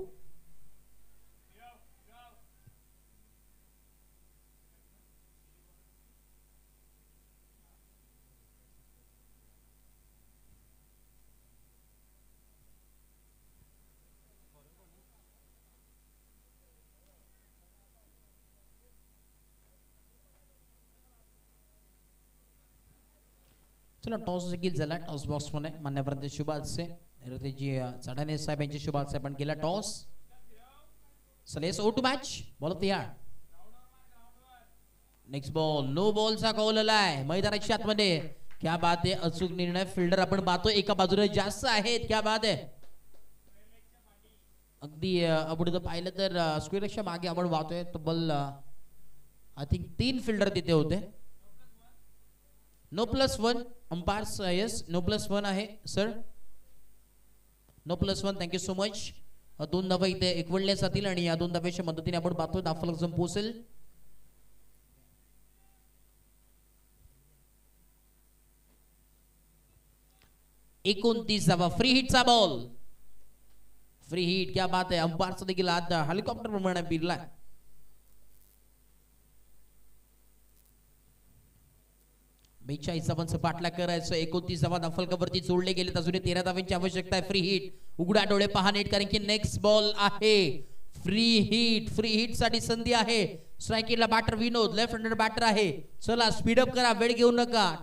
Speaker 1: चला टॉस देखील झाला टॉस बॉक्स मध्ये मान्यवरांचे शुभाचे रितेशजी चढाणे साहेब यांचे शुभाचे आपण केला टॉस सलेस ओ टू मॅच बॉल तयार नेक्स्ट बॉल नो बॉलचा कॉल आलाय मैदानाच्या आतमध्ये क्या बात आहे अचूक निर्णय फिल्डर आपण पाहतो एका बाजूने जास्त आहेत क्या बात आहे अगदी आपण पाहिलं तर स्क्वेअरच्या मागे आपण पाहतोय तब्बल आय थिंक 3 फिल्डर तिथे होते no plus 1 umpires yes no plus 1 आहे sir no plus 1 thank you so much 2 धावा इथे एकवडल्या जातील आणि या 2 धाव्याच्या मदतीने आपण पाहतो धावफलक जम पोहोचेल एकोणतीस धावा फ्री हिटचा बॉल फ्री हिट क्या बात आहे अंपायरचा देखील आज हेलिकॉप्टर प्रमाणे फिरला 42 धावांचा पाठलाग करायचं 29 धावा धावफलकावरती जोडले गेले अजून 13 धावांची आवश्यकता आहे फ्री हिट उघडा डोळे पहा नीट कारण की नेक्स्ट बॉल आहे फ्री हिट साठी संधी आहे स्ट्रायकिंगला batter Vinod left handed batter आहे चला स्पीड अप करा वेळ घेऊ नका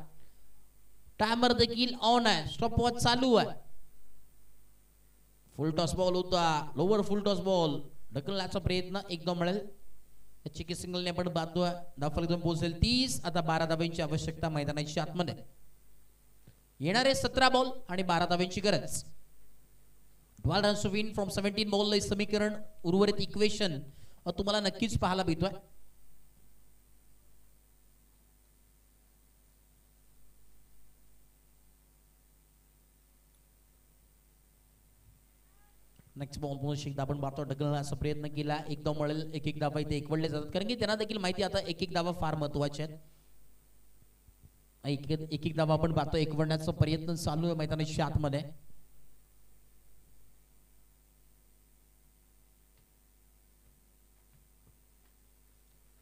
Speaker 1: टायमर देखील ऑन आहे स्टॉप वॉच चालू आहे फुल टॉस बॉल होता लोअर फुल टॉस बॉल ढकलण्याचा प्रयत्न एकदम मिळेल चिकी सिंगलने आपण बांधतो धावफलक जाऊन पोहोचेल 30 आता 12 धावांची आवश्यकता मैदानाच्या आतमध्ये येणारे 17 बॉल आणि 12 धावांची गरज 12 runs to win from 17 ball हे समीकरण उर्वरित इक्वेशन तुम्हाला नक्कीच पाहायला मिळतोय नेक्स्ट बॉल पुन्हा एकदा आपण पाहतो ढकलण्याचा प्रयत्न केला एक धाव मिळेल एक धावा इथे एकवडले जातात कारण की त्यांना देखील माहिती आता एक धावा फार महत्वाचे आहेत एक धावा आपण पाहतो एकवडण्याचा प्रयत्न चालू आहे मैदानाच्या आतमध्ये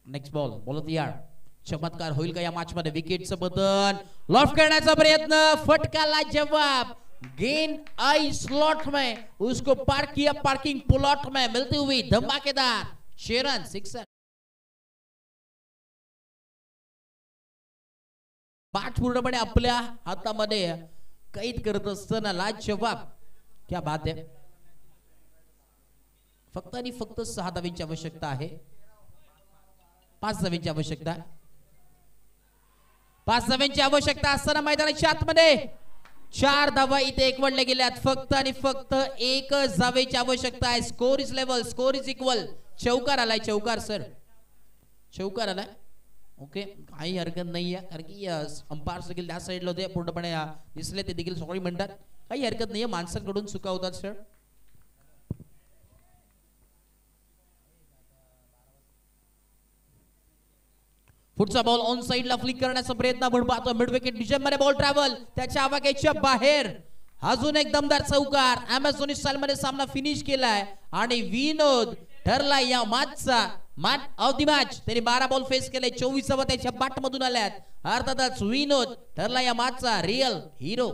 Speaker 1: नेक्स्ट बॉल बॉल यार चमत्कार होईल का या मॅच मध्ये विकेटचं बदल लॉफ्ट करण्याचा प्रयत्न फटकाला जवाब गेन आई स्लॉट में उसको पार्क किया पार्किंग प्लॉट में मिलती हुई धमाकेदार 6 रन 6 रन पाठ पूर्णपणे आपल्या हातामध्ये कैद करत असताना लाजवाब क्या बात है फक्त आणि फक्त 6 धावांची आवश्यकता आहे 5 धावांची आवश्यकता 5 धावांची आवश्यकता असताना मैदानाच्या आतमध्ये 4 धावा इथे एकवटल्या गेल्यात फक्त आणि फक्त 1 धावेची आवश्यकता आहे score is level score is equal चौकार आलाय चौकार सर चौकार आलाय ओके काही हरकत नाहीये कारण की अंपायर्स देखील त्या साईडला होते पूर्णपणे दिसले ते देखील सॉरी म्हणतात काही हरकत नाहीये माणसांकडून चुका होतात सर पुढचा बॉल ऑन साइडला फ्लिक करण्याचा प्रयत्न आपण पाहतो मिड विकेट डिझाईनमध्ये बॉल ट्रॅव्हल त्याच्या आवाक्याच्या बाहेर अजून एक दमदार चौकार अमेझॉनी स्टाईल मध्ये सामना फिनिश केलाय आणि विनोद ठरला या मॅचचा मॅन ऑफ द मॅच त्याने 12 बॉल फेस केले 24 त्याच्या बॅट मधून आल्यात अर्थातच विनोद ठरला या मॅचचा रिअल हिरो